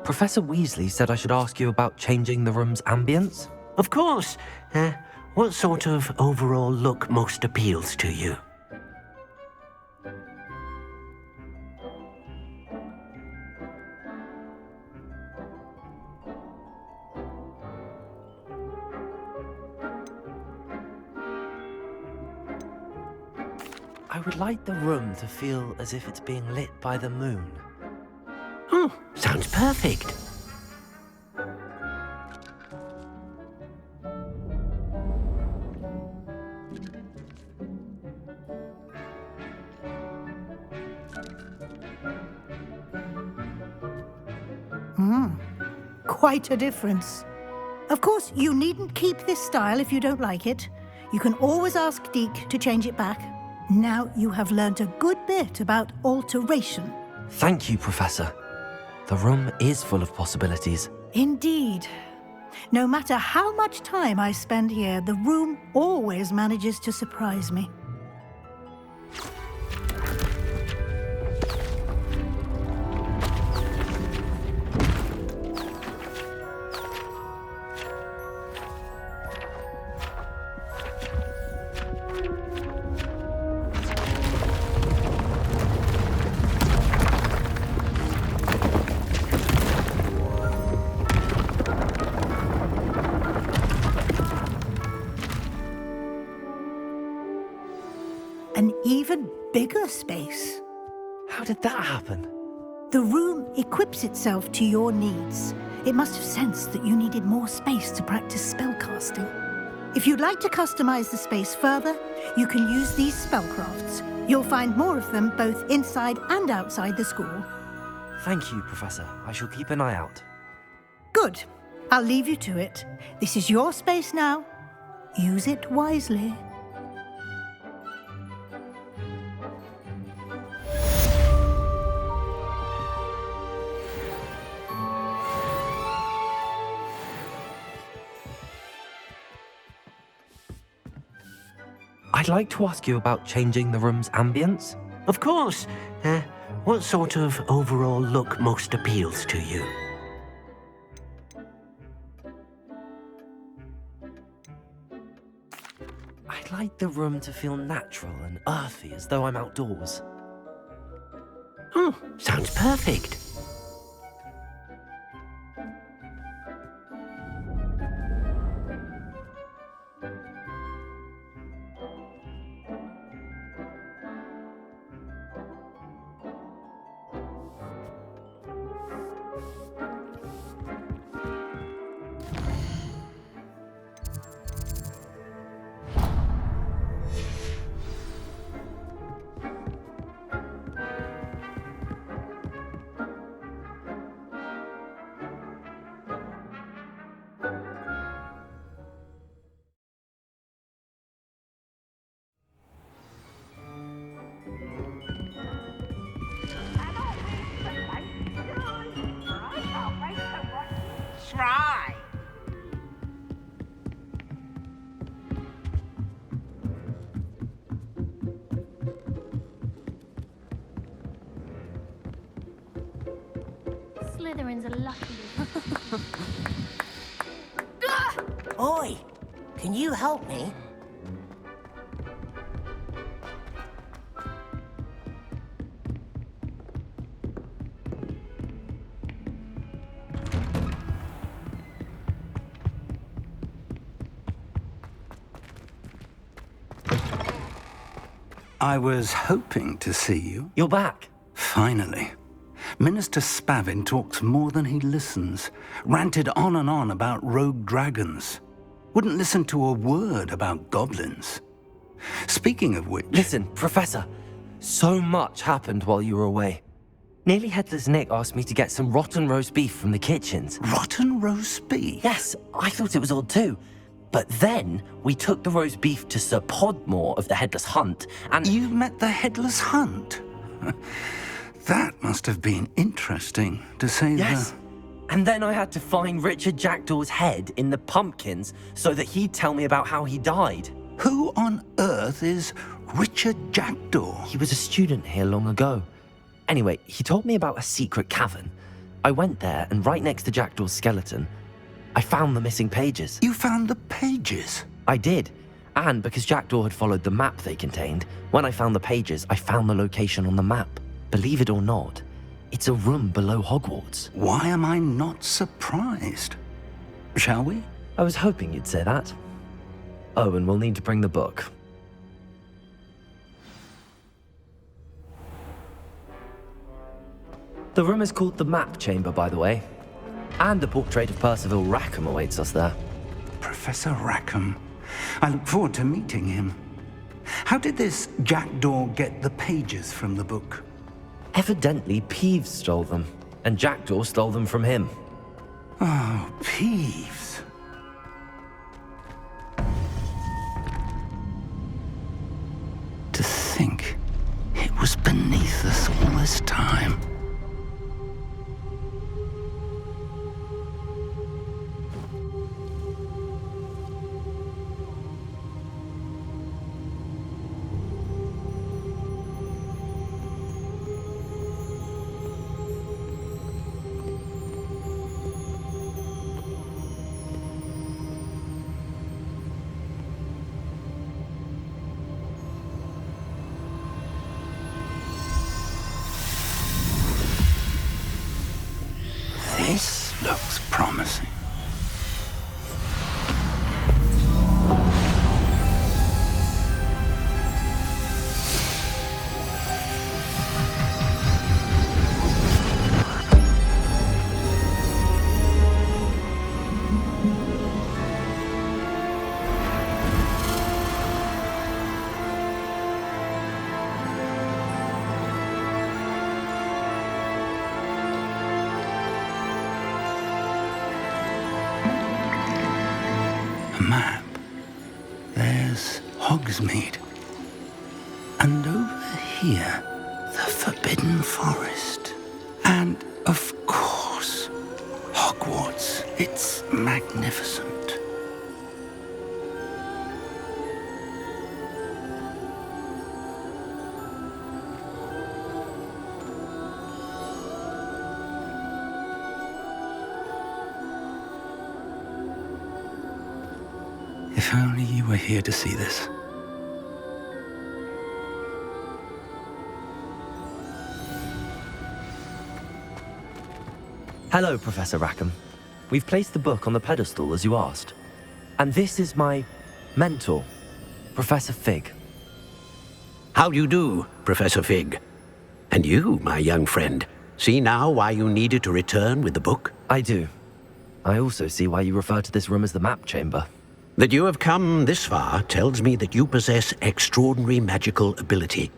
Professor Weasley said I should ask you about changing the room's ambience. Of course. What sort of overall look most appeals to you? I would like the room to feel as if it's being lit by the moon. Oh, sounds perfect. Quite a difference. Of course, you needn't keep this style if you don't like it. You can always ask Deke to change it back. Now you have learnt a good bit about alteration. Thank you, Professor. The room is full of possibilities. Indeed. No matter how much time I spend here, the room always manages to surprise me. An even bigger space. How did that happen? The room equips itself to your needs. It must have sensed that you needed more space to practice spellcasting. If you'd like to customize the space further, you can use these spellcrafts. You'll find more of them both inside and outside the school. Thank you, Professor. I shall keep an eye out. Good. I'll leave you to it. This is your space now. Use it wisely. I'd like to ask you about changing the room's ambience. Of course. What sort of overall look most appeals to you? I'd like the room to feel natural and earthy, as though I'm outdoors. Oh, sounds perfect. Try. Slytherins are lucky. Oi, can you help me? I was hoping to see you. You're back. Finally. Minister Spavin talks more than he listens. Ranted on and on about rogue dragons. Wouldn't listen to a word about goblins. Speaking of which... Listen, Professor. So much happened while you were away. Nearly Headless Nick asked me to get some rotten roast beef from the kitchens. Rotten roast beef? Yes, I thought it was odd too. But then we took the roast beef to Sir Podmore of the Headless Hunt, and... You met the Headless Hunt? That must have been interesting, to say the... Yes. And then I had to find Richard Jackdaw's head in the pumpkins so that he'd tell me about how he died. Who on earth is Richard Jackdaw? He was a student here long ago. Anyway, he told me about a secret cavern. I went there, and right next to Jackdaw's skeleton, I found the missing pages. You found the pages? I did. And because Jackdaw had followed the map they contained, when I found the pages, I found the location on the map. Believe it or not, it's a room below Hogwarts. Why am I not surprised? Shall we? I was hoping you'd say that. Oh, and we'll need to bring the book. The room is called the Map Chamber, by the way. And a portrait of Percival Rackham awaits us there. Professor Rackham. I look forward to meeting him. How did this Jackdaw get the pages from the book? Evidently, Peeves stole them, and Jackdaw stole them from him. Oh, Peeves. To think it was beneath us all this time. This looks promising. A map. There's Hogsmeade. And over here, the Forbidden Forest. And, of course, Hogwarts. It's magnificent. If only you were here to see this. Hello, Professor Rackham. We've placed the book on the pedestal as you asked. And this is my mentor, Professor Fig. How do you do, Professor Fig? And you, my young friend, see now why you needed to return with the book? I do. I also see why you refer to this room as the Map Chamber. That you have come this far tells me that you possess extraordinary magical ability,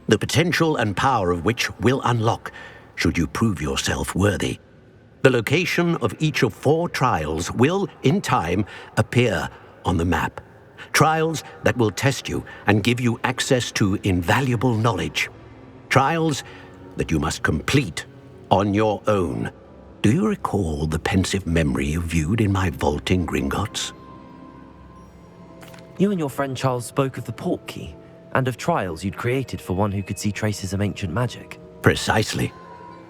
the potential and power of which will unlock should you prove yourself worthy. The location of each of 4 trials will, in time, appear on the map. Trials that will test you and give you access to invaluable knowledge. Trials that you must complete on your own. Do you recall the pensive memory you viewed in my vault in Gringotts? You and your friend Charles spoke of the Portkey and of trials you'd created for one who could see traces of ancient magic. Precisely.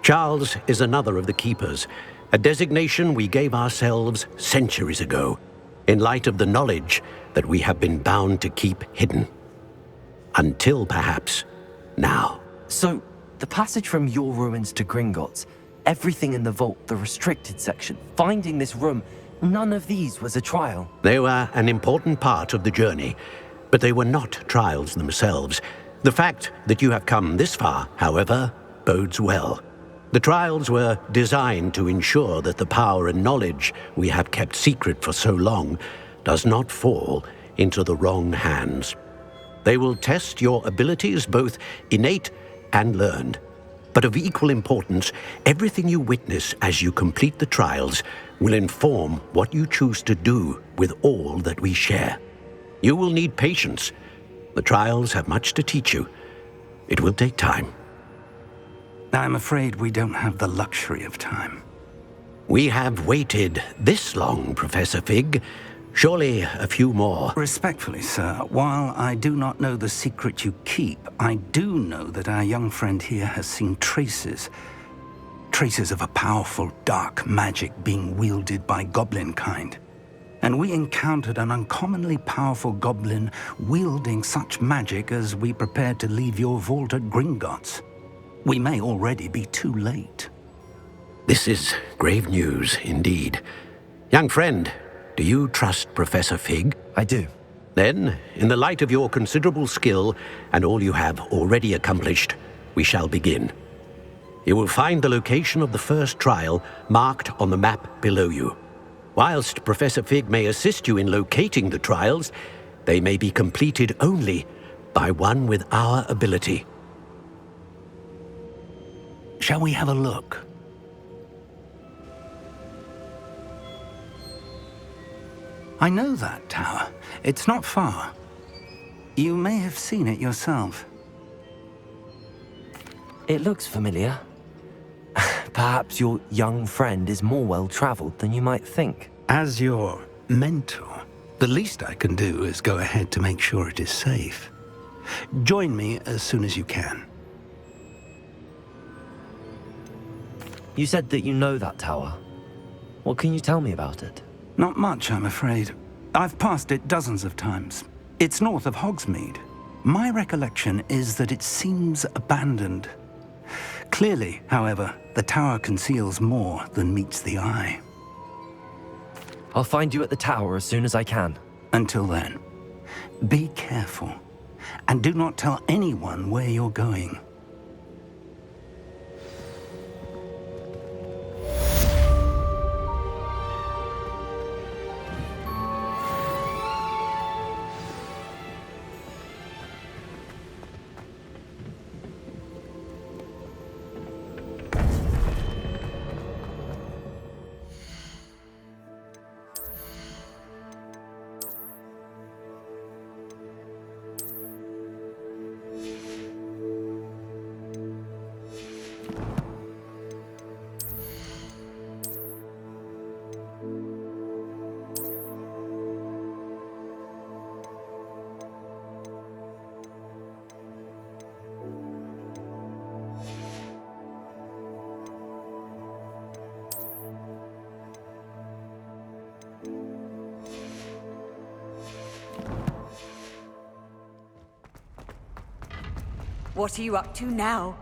Charles is another of the Keepers, a designation we gave ourselves centuries ago, in light of the knowledge that we have been bound to keep hidden. Until perhaps now. So, the passage from your ruins to Gringotts, everything in the vault, the restricted section, finding this room, none of these was a trial. They were an important part of the journey, but they were not trials themselves. The fact that you have come this far, however, bodes well. The trials were designed to ensure that the power and knowledge we have kept secret for so long does not fall into the wrong hands. They will test your abilities, both innate and learned. But of equal importance, everything you witness as you complete the trials will inform what you choose to do with all that we share. You will need patience. The trials have much to teach you. It will take time. I'm afraid we don't have the luxury of time. We have waited this long, Professor Fig. Surely a few more. Respectfully, sir, while I do not know the secret you keep, I do know that our young friend here has seen traces. traces of a powerful dark magic being wielded by goblin kind. And we encountered an uncommonly powerful goblin wielding such magic as we prepared to leave your vault at Gringotts. We may already be too late. This is grave news indeed. Young friend, do you trust Professor Fig? I do. Then, in the light of your considerable skill and all you have already accomplished, we shall begin. You will find the location of the first trial marked on the map below you. Whilst Professor Fig may assist you in locating the trials, they may be completed only by one with our ability. Shall we have a look? I know that tower. It's not far. You may have seen it yourself. It looks familiar. Perhaps your young friend is more well-traveled than you might think. As your mentor, the least I can do is go ahead to make sure it is safe. Join me as soon as you can. You said that you know that tower. What can you tell me about it? Not much, I'm afraid. I've passed it dozens of times. It's north of Hogsmeade. My recollection is that it seems abandoned. Clearly, however, the tower conceals more than meets the eye. I'll find you at the tower as soon as I can. Until then, be careful, and do not tell anyone where you're going. What are you up to now?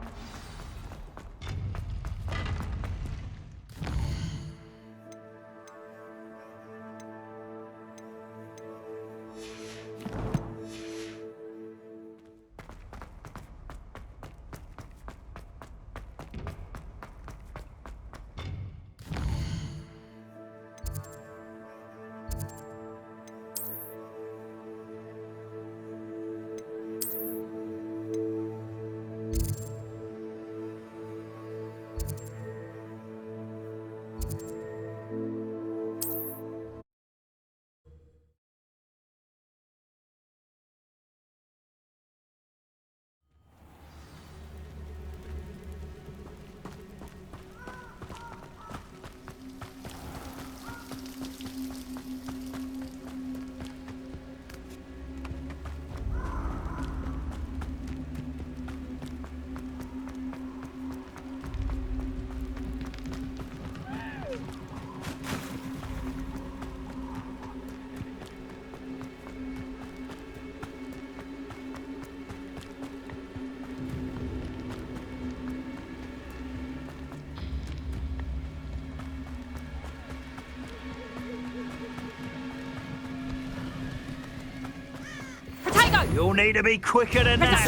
You'll need to be quicker than that.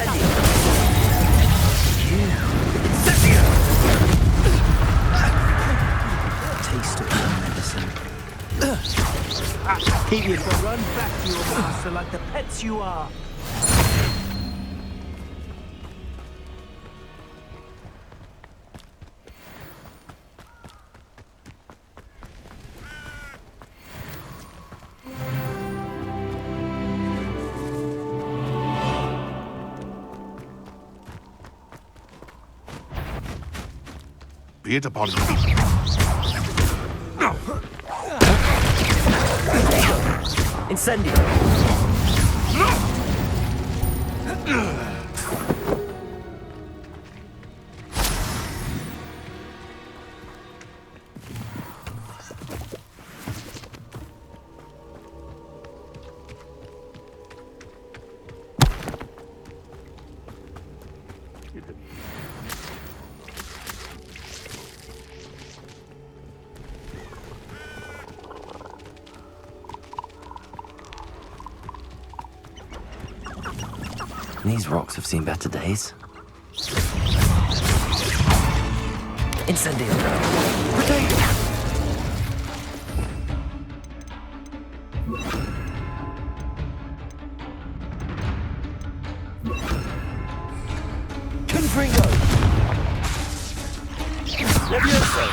Taste of your medicine. Keep you to run back to your master like the pets you are. Be it upon you. Incendio! These rocks have seen better days. Incendio! Potato! Confringo! Levioso!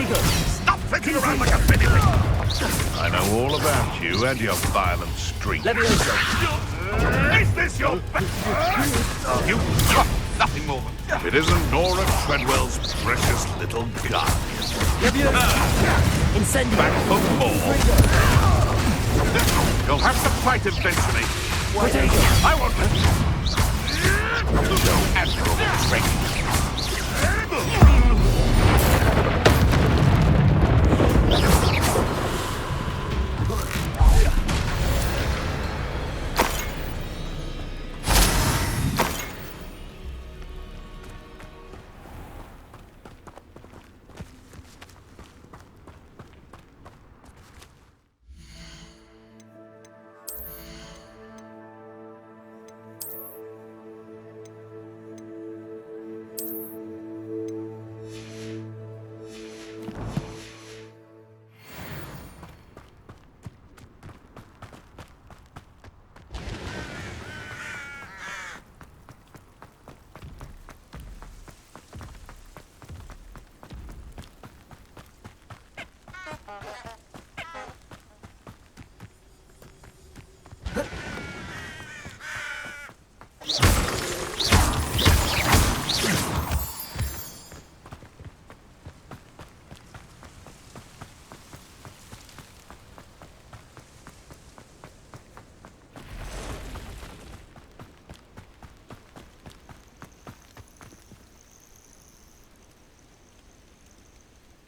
Stop flicking around like a fiddle! I know all about you and your violent streak. Levioso! Is this your... You got nothing more. It isn't Nora Treadwell's precious little gun. Levioso! Incendio! Back for more. You'll have to fight eventually. Potato! I won't let you. No admirable strength.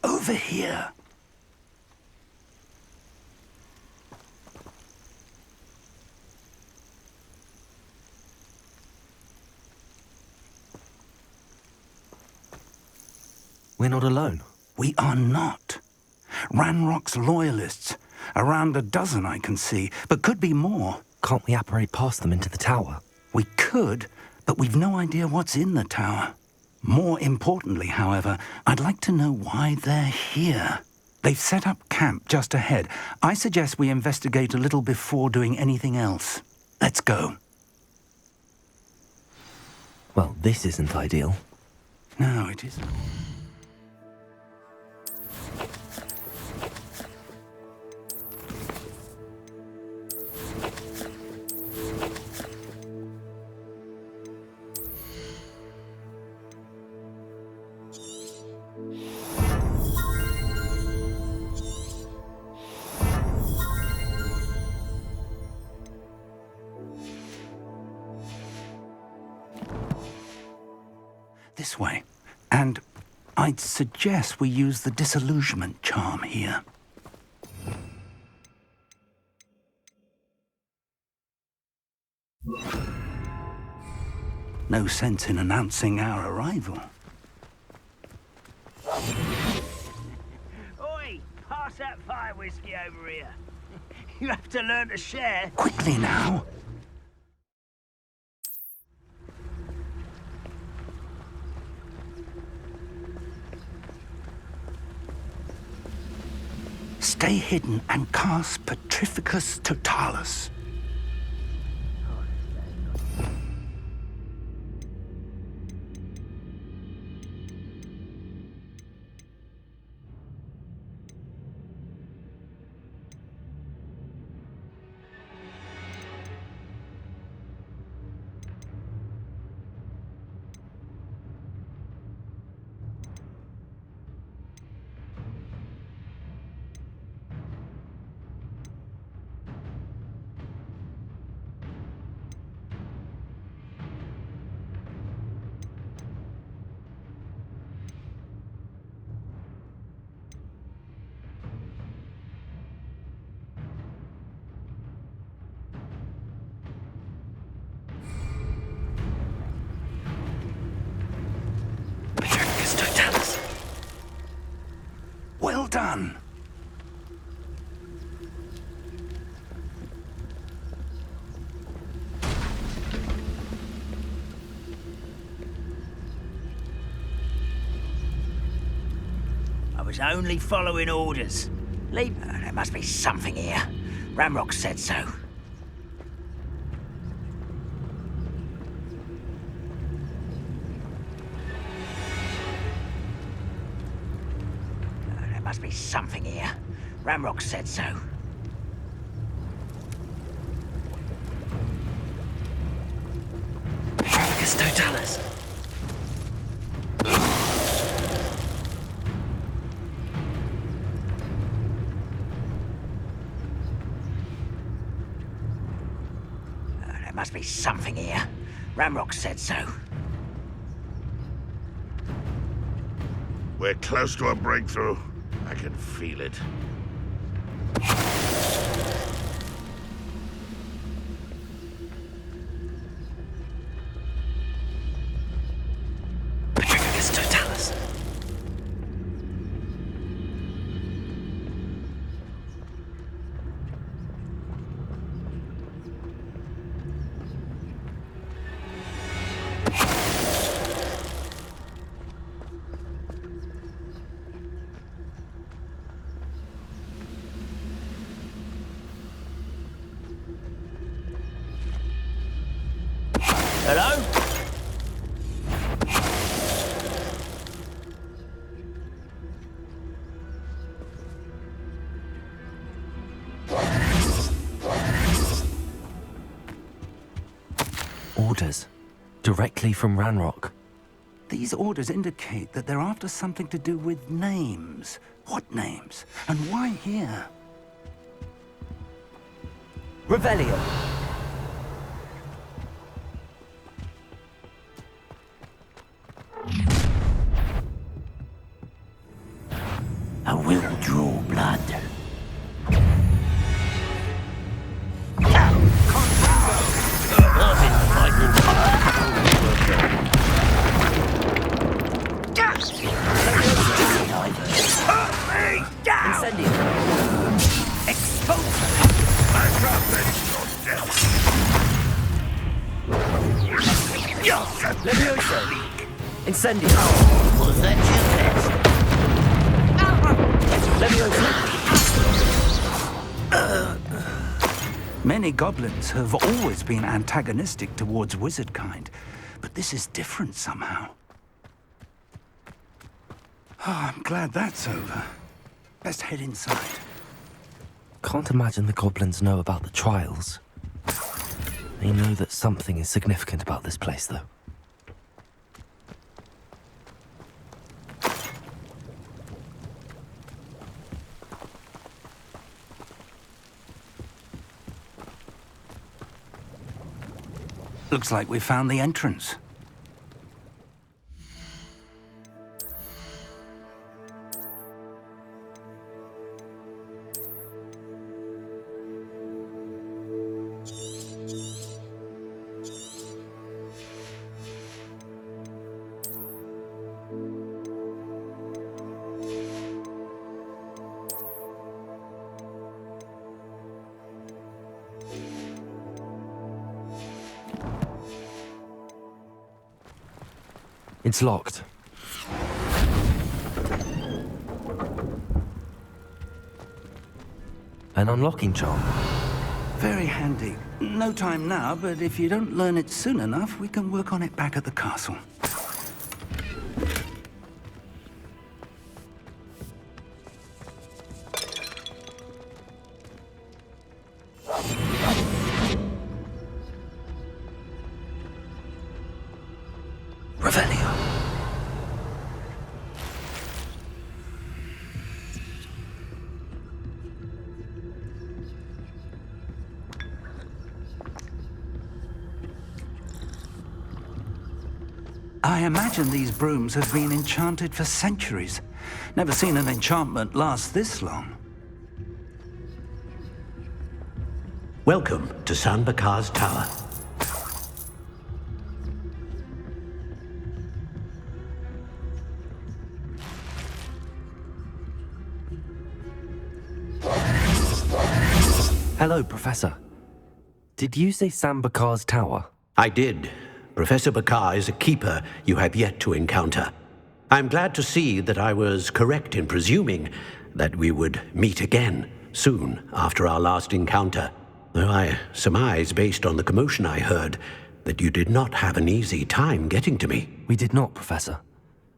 Over here. We're not alone. We are not. Ranrock's loyalists. Around a dozen I can see, but could be more. Can't we apparate past them into the tower? We could, but we've no idea what's in the tower. More importantly, however, I'd like to know why they're here. They've set up camp just ahead. I suggest we investigate a little before doing anything else. Let's go. Well, this isn't ideal. No, it isn't. This way. And I'd suggest we use the disillusionment charm here. No sense in announcing our arrival. Oi! Pass that fire whiskey over here. You have to learn to share. Quickly now. Stay hidden and cast Petrificus Totalis. done. I was only following orders. Leave... there must be something here. Ramrock said so. There must be something here. Ramrock said so. Petrificus totalis. There must be something here. Ramrock said so. We're close to a breakthrough. I can feel it. Petrificus totalis. Hello? Orders. Directly from Ranrock. These orders indicate that they're after something to do with names. What names? And why here? Revelio. I will draw blood. Incendio. Expose! I ravage your death. Levioso. Incendio. Was that your best? Levioso. Many goblins have always been antagonistic towards wizard kind, but this is different somehow. Oh, I'm glad that's over. Best head inside. Can't imagine the goblins know about the trials. They know that something is significant about this place, though. Looks like we found the entrance. It's locked. An unlocking charm. Very handy. No time now, but if you don't learn it soon enough, we can work on it back at the castle. Revelio. I imagine these brooms have been enchanted for centuries. Never seen an enchantment last this long. Welcome to San Bakar's Tower. Hello, Professor. Did you say Sam Bakar's tower? I did. Professor Bakar is a keeper you have yet to encounter. I'm glad to see that I was correct in presuming that we would meet again soon after our last encounter, though I surmise, based on the commotion I heard, that you did not have an easy time getting to me. We did not, Professor.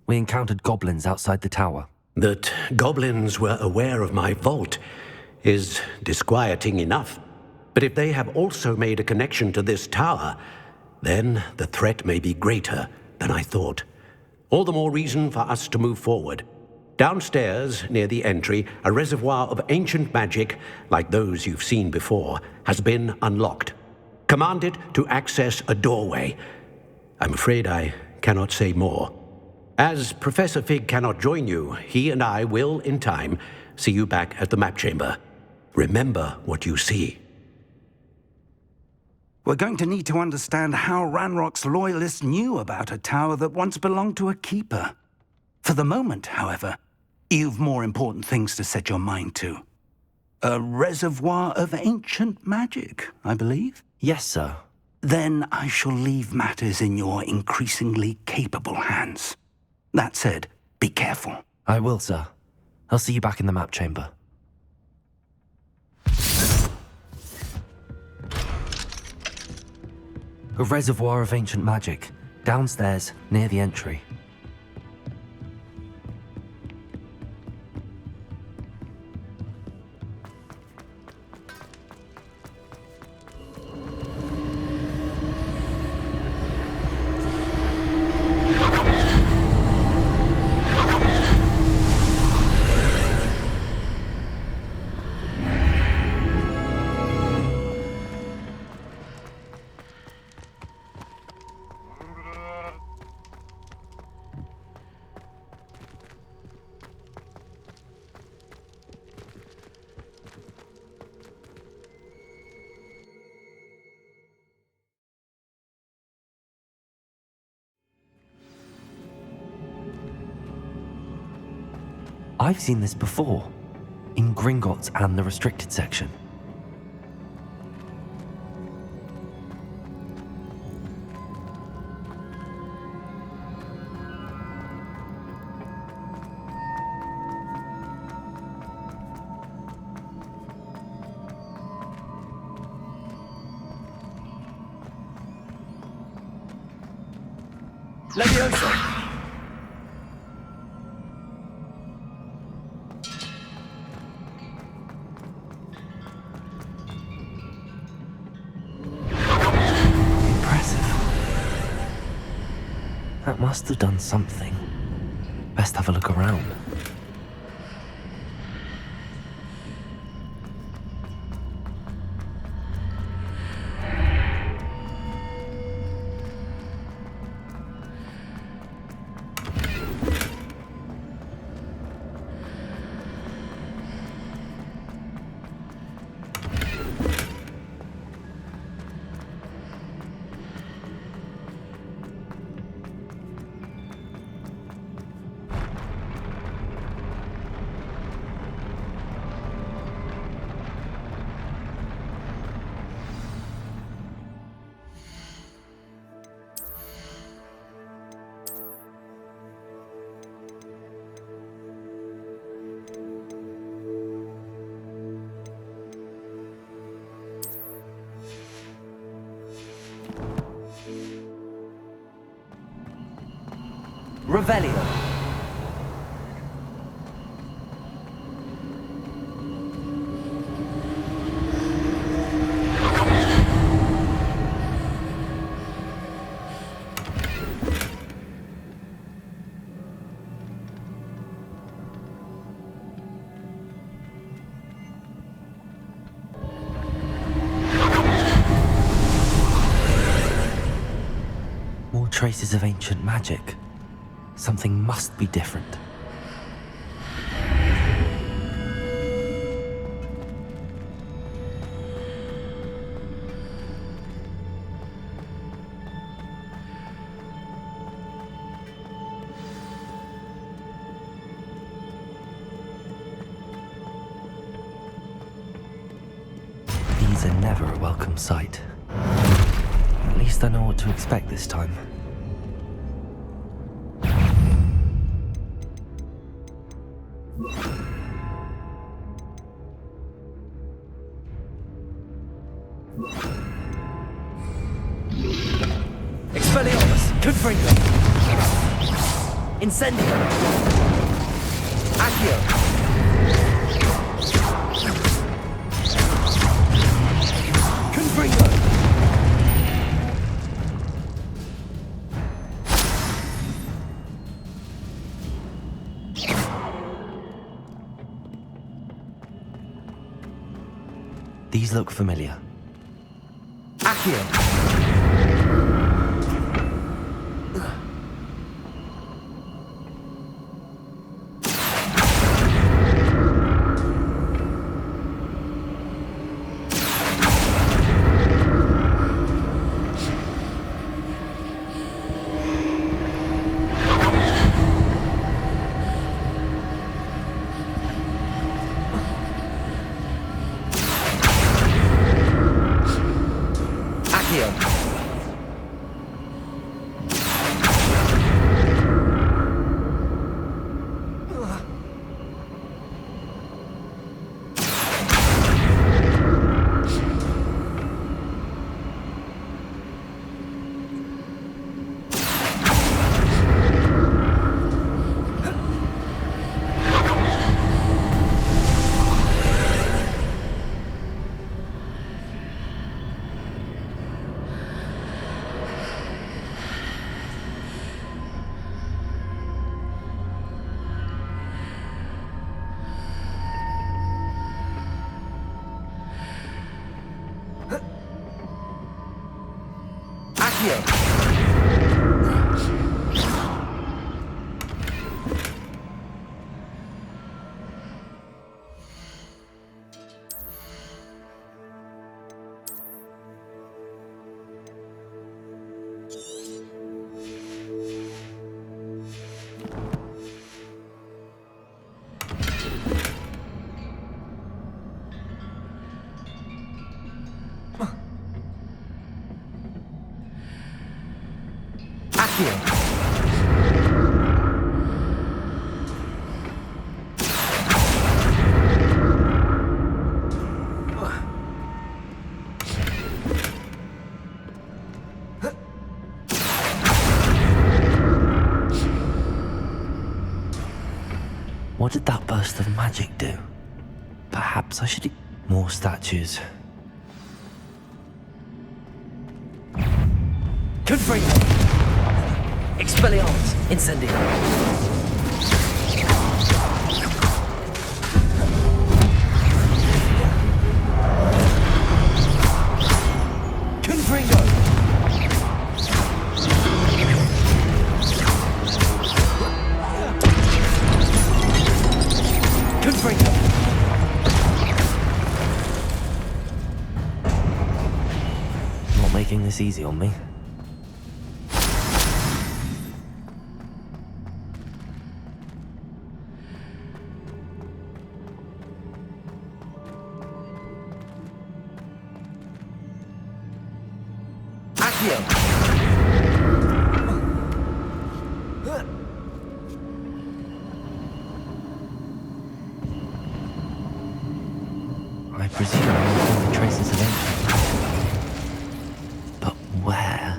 We encountered goblins outside the tower. That goblins were aware of my vault is disquieting enough. But if they have also made a connection to this tower, then the threat may be greater than I thought. All the more reason for us to move forward. Downstairs, near the entry, a reservoir of ancient magic, like those you've seen before, has been unlocked. Command it to access a doorway. I'm afraid I cannot say more. As Professor Fig cannot join you, he and I will, in time, see you back at the map chamber. Remember what you see. We're going to need to understand how Ranrock's loyalists knew about a tower that once belonged to a keeper. For the moment, however, you've more important things to set your mind to. A reservoir of ancient magic, I believe? Yes, sir. Then I shall leave matters in your increasingly capable hands. That said, be careful. I will, sir. I'll see you back in the map chamber. A reservoir of ancient magic, downstairs, near the entry. I've seen this before, in Gringotts and the restricted section. Levioso! That must have done something. Best have a look around. Revelio. More traces of ancient magic. Something must be different. trials are never a welcome sight. At least I know what to expect this time. Expelliarmus! Confringo! Incendio! Accio! Confringo! These look familiar. Accio! What did that burst of magic do? Perhaps I should... More statues. Confringo! Expelliarmus! Incendio! Confringo! Confringo! Not making this easy on me. I presume I'm finding traces of entry. But where?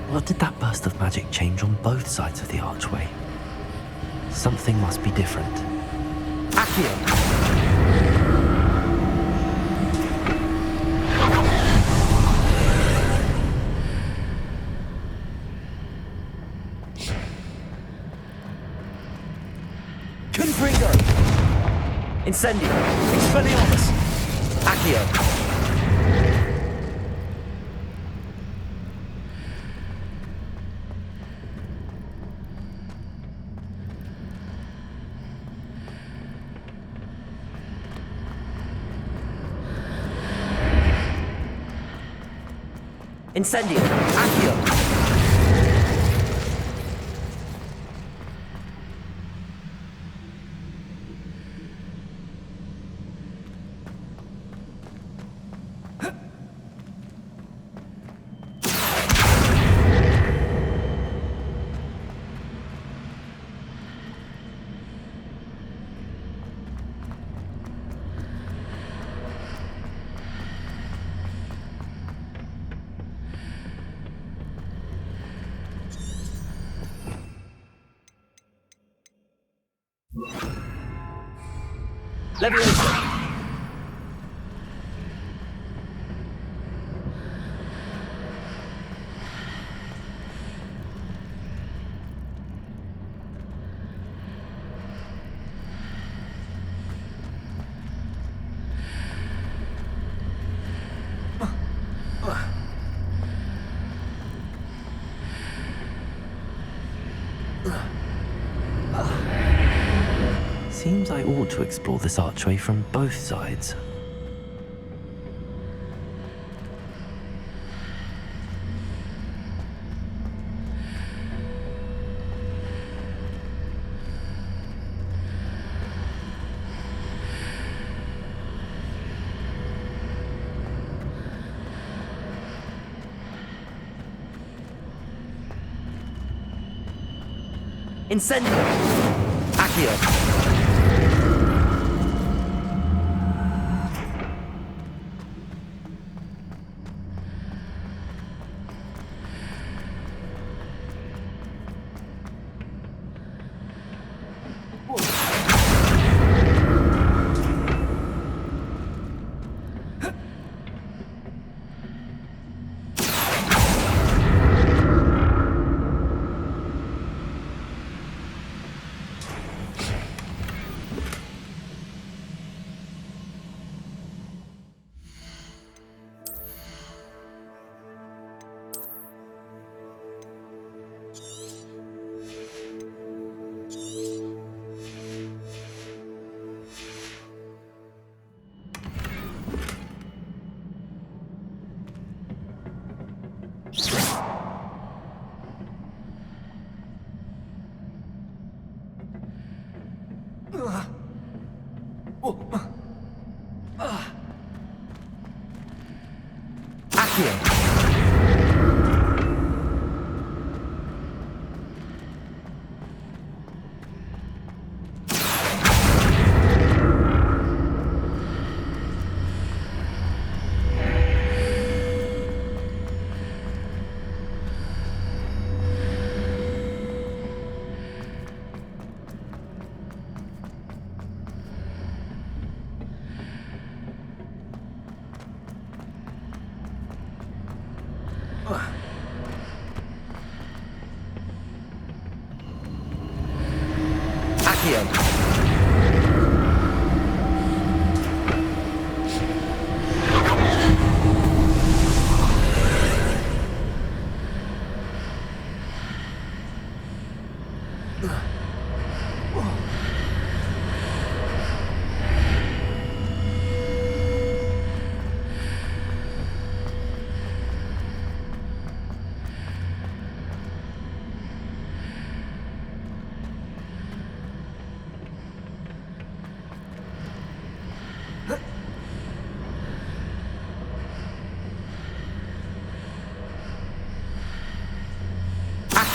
What did that burst of magic change on both sides of the archway? Something must be different. Accio! Confringo! Incendio! Expelliarmus! Accio! Incendio! Accio! Leviosa! Seems I ought to explore this archway from both sides. Incendio! Accio! Accio!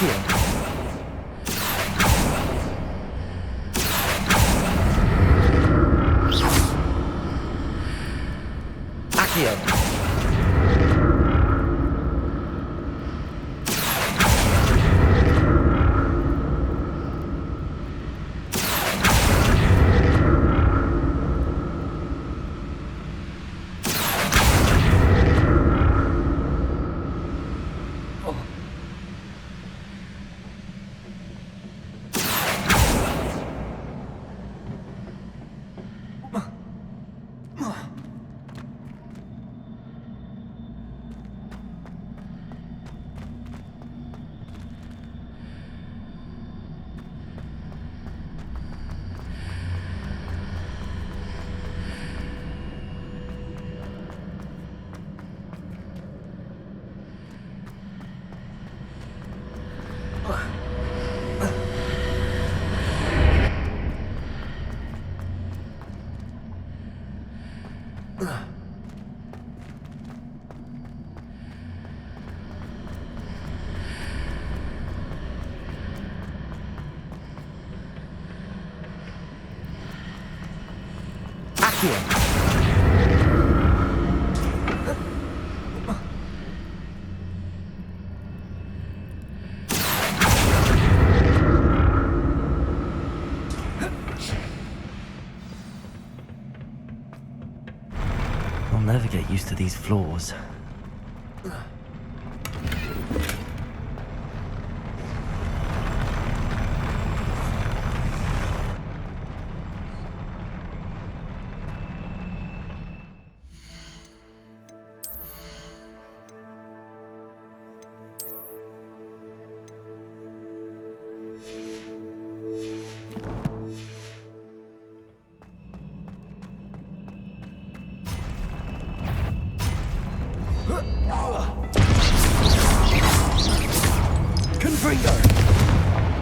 Accio. Accio. I'll never get used to these floors.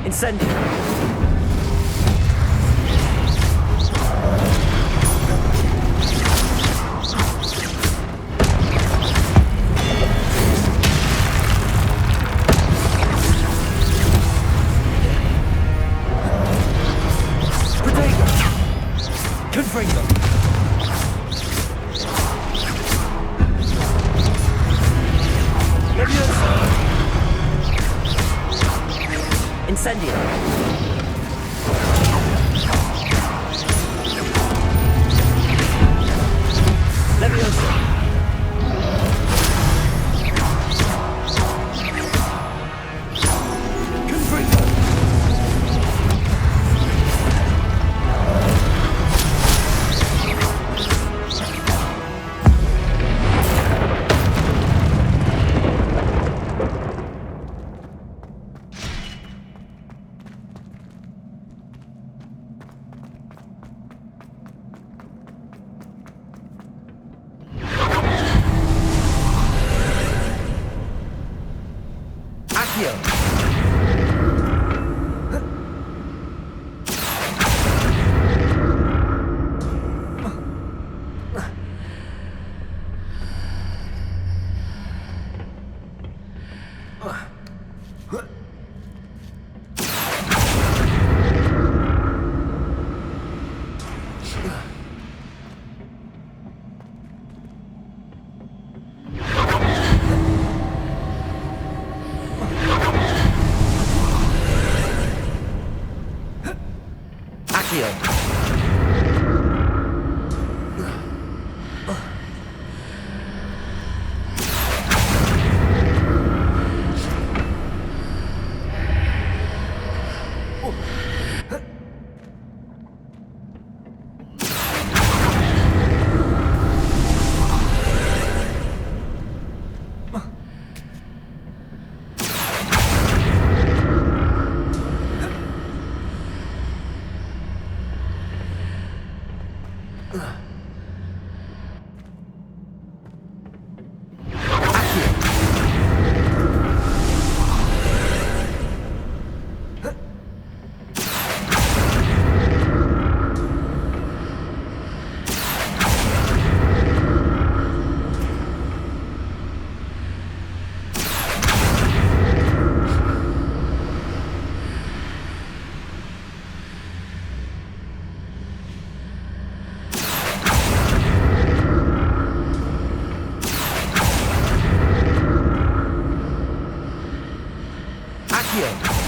Incendio! Incendio! Leviosa! Confringo! Here.